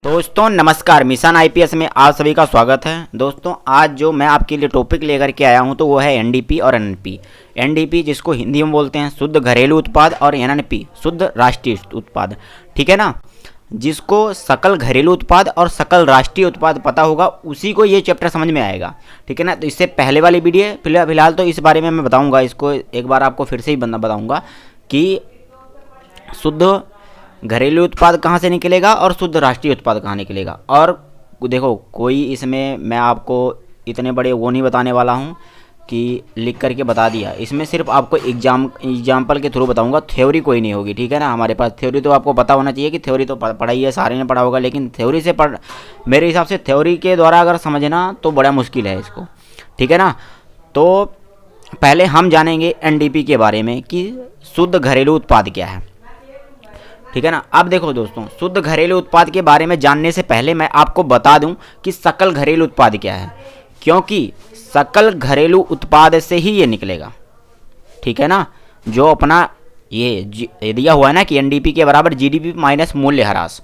दोस्तों नमस्कार, mission IPS में आप सभी का स्वागत है। दोस्तों आज जो मैं आपके लिए टॉपिक लेकर के आया हूं तो वो है एनडीपी और एनएनपी। एनडीपी जिसको हिंदी में बोलते हैं शुद्ध घरेलू उत्पाद और एनएनपी शुद्ध राष्ट्रीय उत्पाद। ठीक है ना। जिसको सकल घरेलू उत्पाद और सकल राष्ट्रीय उत्पाद पता होगा उसी को ये चैप्टर समझ में आएगा। ठीक है ना। तो इससे पहले वाली वीडियो फिलहाल तो इस बारे में मैं बताऊँगा, इसको एक बार आपको फिर से ही बताऊँगा कि शुद्ध घरेलू उत्पाद कहाँ से निकलेगा और शुद्ध राष्ट्रीय उत्पाद कहाँ निकलेगा। और देखो कोई इसमें मैं आपको इतने बड़े वो नहीं बताने वाला हूँ कि लिख करके बता दिया। इसमें सिर्फ आपको एग्जाम्पल के थ्रू बताऊँगा, थ्योरी कोई नहीं होगी। ठीक है ना। हमारे पास थ्योरी तो आपको पता होना चाहिए कि थ्योरी तो पढ़ाई है, सारे ने पढ़ा होगा, लेकिन थ्योरी से मेरे हिसाब से थ्योरी के द्वारा अगर समझना तो बड़ा मुश्किल है इसको। ठीक है ना। तो पहले हम जानेंगे एनडीपी के बारे में कि शुद्ध घरेलू उत्पाद क्या है। ठीक है ना। अब देखो दोस्तों, शुद्ध घरेलू उत्पाद के बारे में जानने से पहले मैं आपको बता दूं कि सकल घरेलू उत्पाद क्या है, क्योंकि सकल घरेलू उत्पाद से ही ये निकलेगा। ठीक है ना। जो अपना ये दिया हुआ है ना कि एनडीपी के बराबर जीडीपी माइनस मूल्यह्रास,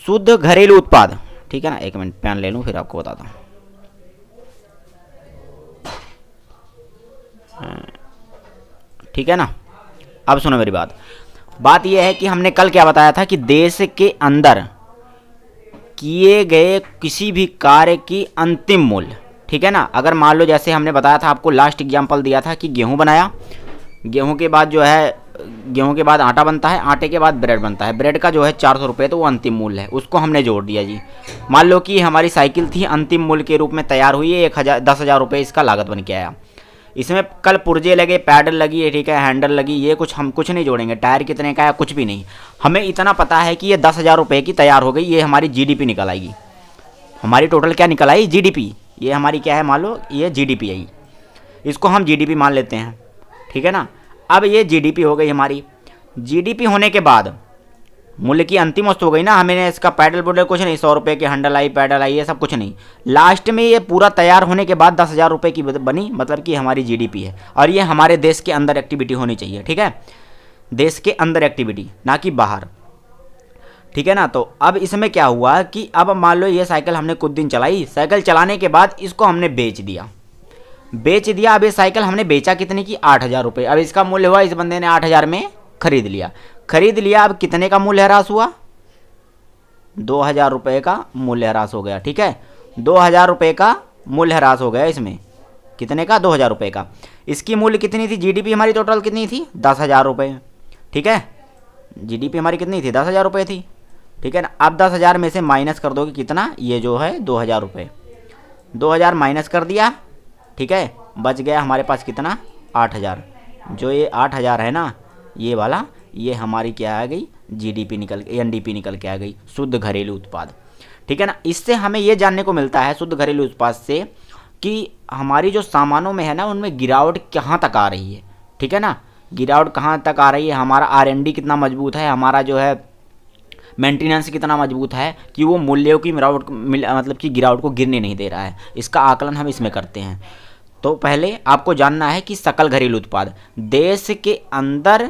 शुद्ध घरेलू उत्पाद। ठीक है ना। एक मिनट पेन ले लूं फिर आपको बताता हूँ। ठीक है ना। अब सुनो मेरी बात यह है कि हमने कल क्या बताया था कि देश के अंदर किए गए किसी भी कार्य की अंतिम मूल्य। ठीक है ना। अगर मान लो जैसे हमने बताया था, आपको लास्ट एग्जांपल दिया था कि गेहूं बनाया, गेहूं के बाद जो है गेहूं के बाद आटा बनता है, आटे के बाद ब्रेड बनता है, ब्रेड का जो है 400 रुपये, तो वो अंतिम मूल्य है, उसको हमने जोड़ दिया जी। मान लो कि हमारी साइकिल थी, अंतिम मूल्य के रूप में तैयार हुई है, 10,000 रुपये इसका लागत बन के आया। इसमें कल पुर्जे लगे, पैडल लगी है, ठीक है, हैंडल लगी, ये हम कुछ नहीं जोड़ेंगे। टायर कितने का है कुछ भी नहीं, हमें इतना पता है कि ये 10,000 रुपये की तैयार हो गई, ये हमारी जीडीपी निकल आएगी। हमारी टोटल क्या निकल आई? जीडीपी। ये हमारी क्या है मान लो, ये जीडीपी आई, इसको हम जीडीपी मान लेते हैं। ठीक है ना। अब ये जीडीपी हो गई हमारी। जीडीपी होने के बाद मूल्य की अंतिम वस्तु हो गई ना। हमें इसका पैडल पुडल कुछ नहीं, 100 रुपये की हैंडल आई, पैडल आई, ये सब कुछ नहीं। लास्ट में ये पूरा तैयार होने के बाद 10,000 रुपये की बनी, मतलब कि हमारी जीडीपी है। और ये हमारे देश के अंदर एक्टिविटी होनी चाहिए। ठीक है। देश के अंदर एक्टिविटी, ना कि बाहर। ठीक है ना। तो अब इसमें क्या हुआ कि अब मान लो ये साइकिल हमने कुछ दिन चलाई, साइकिल चलाने के बाद इसको हमने बेच दिया। अब ये साइकिल हमने बेचा कितने की? 8,000 रुपये। अब इसका मूल्य हुआ, इस बंदे ने 8,000 में खरीद लिया। अब कितने का मूल्यह्रास हुआ? 2,000 रुपये का मूल्यह्रास हो गया। ठीक है। 2,000 रुपये का मूल्यह्रास हो गया इसमें। कितने का? 2,000 रुपये का। इसकी मूल्य कितनी थी? जीडीपी हमारी टोटल कितनी थी? 10,000 रुपये। ठीक है। जीडीपी हमारी कितनी थी? 10,000 रुपये थी। ठीक है ना। अब 10,000 में से माइनस कर दोगे कितना? ये जो है 2,000 रुपये। 2,000 माइनस कर दिया। ठीक है। बच गया हमारे पास कितना? 8,000। जो ये 8,000 है ना, ये वाला, ये हमारी क्या आ गई? जीडीपी निकल के, एनडीपी निकल के आ गई, शुद्ध घरेलू उत्पाद। ठीक है ना। इससे हमें ये जानने को मिलता है शुद्ध घरेलू उत्पाद से कि हमारी जो सामानों में है ना, उनमें गिरावट कहाँ तक आ रही है। ठीक है ना। गिरावट कहाँ तक आ रही है, हमारा आरएनडी कितना मजबूत है, हमारा जो है मेंटेनेंस कितना मजबूत है कि वो मूल्यों की मतलब कि गिरावट को गिरने नहीं दे रहा है। इसका आकलन हम इसमें करते हैं। तो पहले आपको जानना है कि सकल घरेलू उत्पाद देश के अंदर,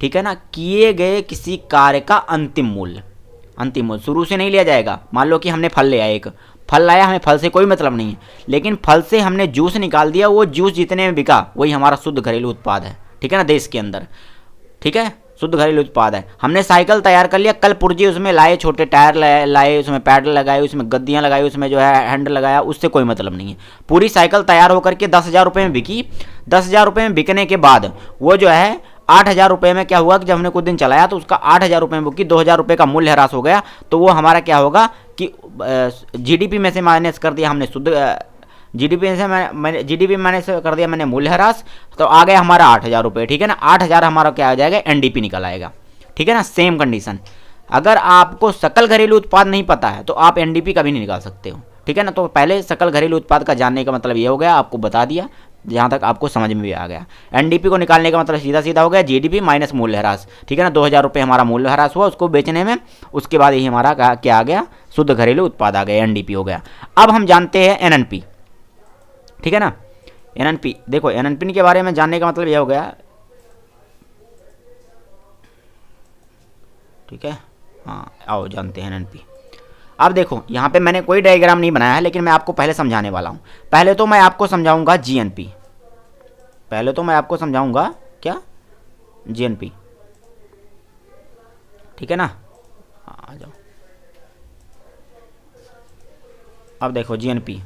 ठीक है ना, किए गए किसी कार्य का अंतिम मूल्य शुरू से नहीं लिया जाएगा। मान लो कि हमने फल लिया, एक फल लाया, हमें फल से कोई मतलब नहीं है, लेकिन फल से हमने जूस निकाल दिया, वो जूस जितने में बिका वही हमारा शुद्ध घरेलू उत्पाद है। ठीक है ना। देश के अंदर, ठीक है, शुद्ध घरेलू उत्पाद है। हमने साइकिल तैयार कर लिया, कल पुर्जे उसमें लाए, छोटे टायर लाए, उसमें पैडल लगाए, उसमें गद्दियाँ लगाई, उसमें जो है हैंडल लगाया, उससे कोई मतलब नहीं है। पूरी साइकिल तैयार होकर के 10,000 रुपये में बिकी। 10,000 रुपये में बिकने के बाद वो जो है 8,000 रुपये में क्या हुआ कि जब हमने कुछ दिन चलाया तो उसका 8,000 रुपये में बुकी, 2,000 रुपये का मूल्यह्रास हो गया। तो वो हमारा क्या होगा कि जीडीपी में से माइनस कर दिया हमने शुद्ध जीडीपी माइनस कर दिया मैंने मूल्यह्रास, तो आ गया हमारा 8,000 रुपये। ठीक है ना। 8,000 हमारा क्या आ जाएगा? एनडीपी निकल आएगा। ठीक है ना। सेम कंडीशन, अगर आपको सकल घरेलू उत्पाद नहीं पता है तो आप एनडीपी कभी नहीं निकाल सकते हो। ठीक है ना। तो पहले सकल घरेलू उत्पाद का जानने का मतलब ये हो गया, आपको बता दिया, जहाँ तक आपको समझ में भी आ गया। एनडीपी को निकालने का मतलब सीधा सीधा हो गया जीडीपी माइनस मूल्यह्रास। ठीक है ना। 2,000 रुपये हमारा मूल्यह्रास हुआ उसको बेचने में, उसके बाद ही हमारा क्या आ गया? शुद्ध घरेलू उत्पाद आ गया, एनडीपी हो गया। अब हम जानते हैं एनएनपी। ठीक है ना। एनएनपी, देखो एनएनपी के बारे में जानने का मतलब यह हो गया, ठीक है। हाँ आओ जानते हैं एनएनपी। अब देखो यहाँ पे मैंने कोई डायग्राम नहीं बनाया है, लेकिन मैं आपको पहले समझाने वाला हूँ। पहले तो मैं आपको समझाऊंगा जीएनपी, पहले तो मैं आपको समझाऊंगा क्या, जीएनपी, ठीक है ना। आ जाओ, अब देखो जीएनपी।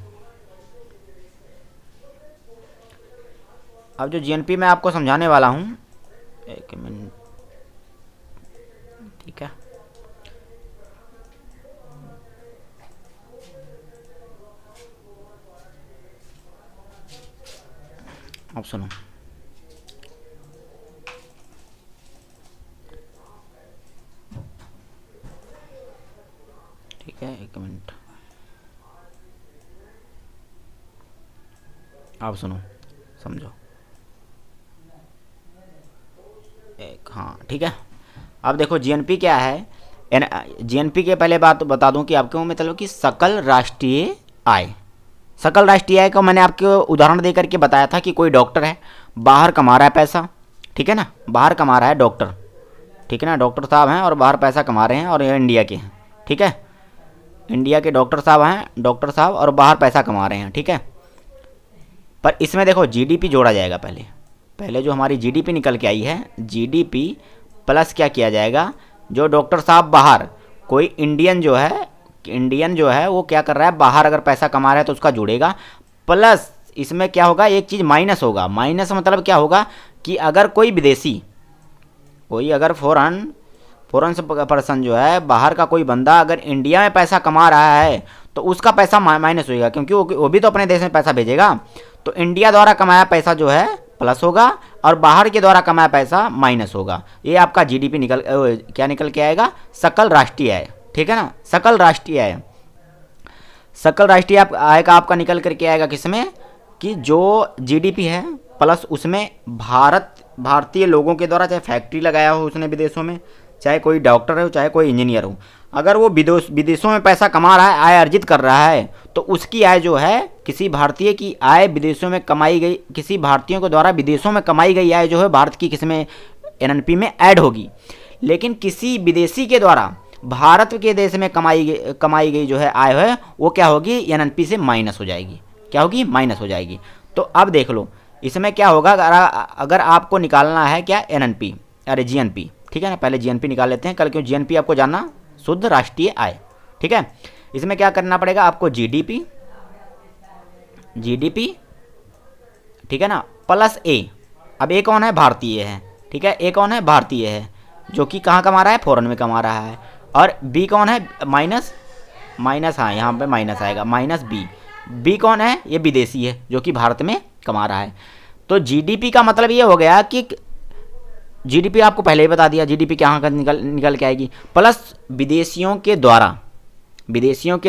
अब जो जीएनपी मैं आपको समझाने वाला हूँ, एक मिनट, ठीक है। अब सुनो, ठीक है, एक मिनट, आप सुनो, समझो एक, हाँ ठीक है। अब देखो जीएनपी क्या है। जीएनपी के पहले बात बता दूं कि आपको मतलब कि सकल राष्ट्रीय आय, सकल राष्ट्रीय आय को मैंने आपको उदाहरण दे करके बताया था कि कोई डॉक्टर है, बाहर कमा रहा है पैसा, ठीक है ना, बाहर कमा रहा है डॉक्टर, ठीक है ना, डॉक्टर साहब हैं और बाहर पैसा कमा रहे हैं और ये इंडिया के हैं, ठीक है, इंडिया के डॉक्टर साहब हैं, डॉक्टर साहब और बाहर पैसा कमा रहे हैं, ठीक है। पर इसमें देखो जीडीपी जोड़ा जाएगा, पहले पहले जो हमारी जीडीपी निकल के आई है, जीडीपी प्लस क्या किया जाएगा, जो डॉक्टर साहब बाहर, कोई इंडियन जो है वो क्या कर रहा है, बाहर अगर पैसा कमा रहा है तो उसका जुड़ेगा, प्लस इसमें क्या होगा, एक चीज़ माइनस होगा। माइनस मतलब क्या होगा कि अगर कोई विदेशी, कोई अगर फॉरेन पर्सन जो है, बाहर का कोई बंदा अगर इंडिया में पैसा कमा रहा है तो उसका पैसा माइनस होगा, क्योंकि वो भी तो अपने देश में पैसा भेजेगा। तो इंडिया द्वारा कमाया पैसा जो है प्लस होगा और बाहर के द्वारा कमाया पैसा माइनस होगा। ये आपका जीडीपी क्या निकल के आएगा, सकल राष्ट्रीय आय, ठीक है ना, सकल राष्ट्रीय आय। सकल राष्ट्रीय आय का आपका निकल करके आएगा किसमें, कि जो जीडीपी है प्लस उसमें भारतीय लोगों के द्वारा, चाहे फैक्ट्री लगाया हो उसने विदेशों में, चाहे कोई डॉक्टर हो, चाहे कोई इंजीनियर हो, अगर वो विदेशों में पैसा कमा रहा है, आय अर्जित कर रहा है, तो उसकी आय जो है, किसी भारतीय की आय विदेशों में कमाई गई, किसी भारतीयों के द्वारा विदेशों में कमाई गई आय जो है भारत की किसमें, एनएनपी में ऐड होगी। लेकिन किसी विदेशी के द्वारा भारत के देश में कमाई गई जो है आय है, वो क्या होगी, एनएनपी से माइनस हो जाएगी। क्या होगी, माइनस हो जाएगी। तो अब देख लो इसमें क्या होगा, अगर आपको निकालना है क्या, एनएनपी, अरे जीएनपी, ठीक है ना, पहले जीएनपी निकाल लेते हैं कल, क्यों जीएनपी आपको जानना, शुद्ध राष्ट्रीय आय, ठीक है। इसमें क्या करना पड़ेगा आपको, जीडीपी, ठीक है ना, प्लस ए। अब ए कौन है, भारतीय है, ठीक है, ए कौन है, भारतीय है, जो कि कहाँ कमा रहा है, फॉरेन में कमा रहा है। और बी कौन है, माइनस, हाँ यहाँ पे माइनस आएगा, माइनस बी कौन है, ये विदेशी है जो कि भारत में कमा रहा है। तो जीडीपी का मतलब ये हो गया कि जीडीपी आपको पहले ही बता दिया, जीडीपी कहाँ का निकल के आएगी, प्लस विदेशियों के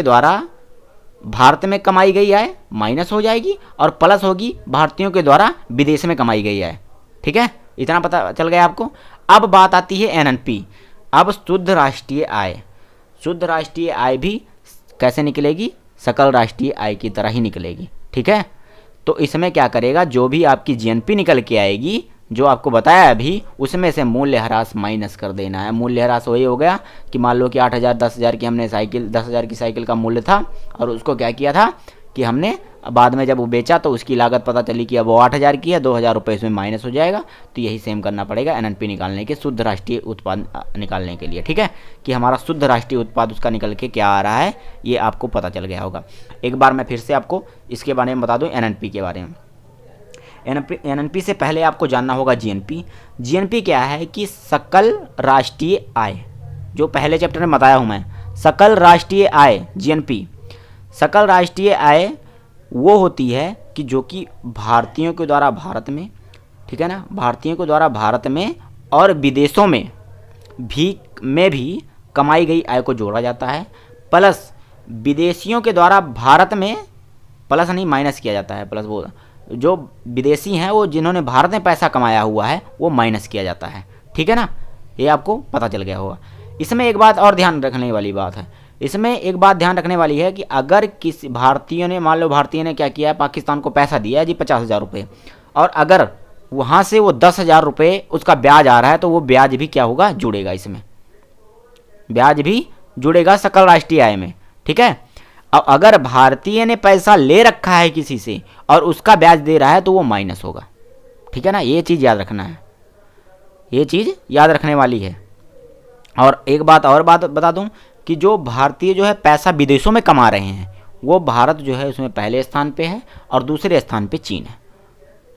द्वारा भारत में कमाई गई आय माइनस हो जाएगी और प्लस होगी भारतीयों के द्वारा विदेश में कमाई गई आय, ठीक है, इतना पता चल गया आपको। अब बात आती है एनएनपी। अब शुद्ध राष्ट्रीय आय भी कैसे निकलेगी, सकल राष्ट्रीय आय की तरह ही निकलेगी, ठीक है। तो इसमें क्या करेगा, जो भी आपकी जीएनपी निकल के आएगी, जो आपको बताया अभी, उसमें से मूल्यह्रास माइनस कर देना है। मूल्यह्रास वही हो गया कि मान लो कि 8,000 10,000 की हमने साइकिल, 10,000 की साइकिल का मूल्य था और उसको क्या किया था कि हमने बाद में जब वो बेचा तो उसकी लागत पता चली कि अब वो 8,000 की है, 2,000 रुपये इसमें माइनस हो जाएगा। तो यही सेम करना पड़ेगा एनएनपी निकालने के, शुद्ध राष्ट्रीय उत्पाद निकालने के लिए, ठीक है, कि हमारा शुद्ध राष्ट्रीय उत्पाद उसका निकल के क्या आ रहा है, ये आपको पता चल गया होगा। एक बार मैं फिर से आपको इसके बारे में बता दूँ, एनएनपी के बारे में। एनएनपी से पहले आपको जानना होगा जीएनपी। जीएनपी क्या है कि सकल राष्ट्रीय आय, जो पहले चैप्टर में बताया हूँ मैं, सकल राष्ट्रीय आय, जीएनपी, सकल राष्ट्रीय आय वो होती है कि जो कि भारतीयों के द्वारा भारत में, ठीक है ना, भारतीयों के द्वारा भारत में और विदेशों में भी कमाई गई आय को जोड़ा जाता है, प्लस विदेशियों के द्वारा भारत में, प्लस नहीं माइनस किया जाता है, प्लस वो जो विदेशी हैं वो जिन्होंने भारत में पैसा कमाया हुआ है वो माइनस किया जाता है, ठीक है ना, ये आपको पता चल गया होगा। इसमें एक बात और ध्यान रखने वाली बात है, इसमें एक बात ध्यान रखने वाली है कि अगर किसी भारतीय ने, मान लो भारतीय ने क्या किया है, पाकिस्तान को पैसा दिया है जी 50,000 रुपये, और अगर वहाँ से वो 10,000 रुपये उसका ब्याज आ रहा है, तो वो ब्याज भी क्या होगा, जुड़ेगा, इसमें ब्याज भी जुड़ेगा सकल राष्ट्रीय आय में, ठीक है। अब अगर भारतीय ने पैसा ले रखा है किसी से और उसका ब्याज दे रहा है तो वो माइनस होगा, ठीक है ना। ये चीज़ याद रखना है, ये चीज़ याद रखने वाली है। और एक बात बता दूं कि जो भारतीय जो है पैसा विदेशों में कमा रहे हैं, वो भारत जो है उसमें पहले स्थान पे है और दूसरे स्थान पे चीन है,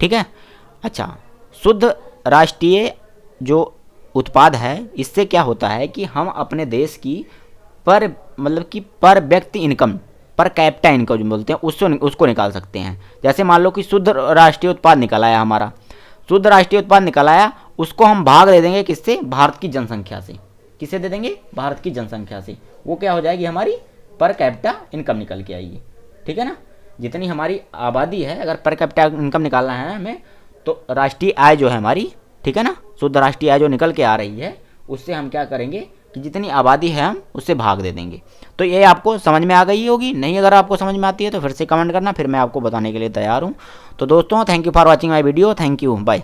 ठीक है। अच्छा, शुद्ध राष्ट्रीय जो उत्पाद है, इससे क्या होता है कि हम अपने देश की पर व्यक्ति इनकम, पर कैपिटा इनकम जो बोलते हैं उसको निकाल सकते हैं। जैसे मान लो कि शुद्ध राष्ट्रीय उत्पाद निकल आया हमारा, शुद्ध राष्ट्रीय उत्पाद निकल आया, उसको हम भाग दे देंगे किससे? भारत की जनसंख्या से। किसे दे देंगे? भारत की जनसंख्या से। वो क्या हो जाएगी? हमारी पर कैपिटा इनकम निकल के आएगी, ठीक है ना। जितनी हमारी आबादी है, अगर पर कैपिटा इनकम निकालना है हमें, तो राष्ट्रीय आय जो है हमारी, ठीक है ना, शुद्ध राष्ट्रीय आय जो निकल के आ रही है, उससे हम क्या करेंगे कि जितनी आबादी है हम उससे भाग दे देंगे। तो ये आपको समझ में आ गई होगी। नहीं अगर आपको समझ में आती है तो फिर से कमेंट करना, फिर मैं आपको बताने के लिए तैयार हूँ। तो दोस्तों, thank you for watching my video. Thank you, bye.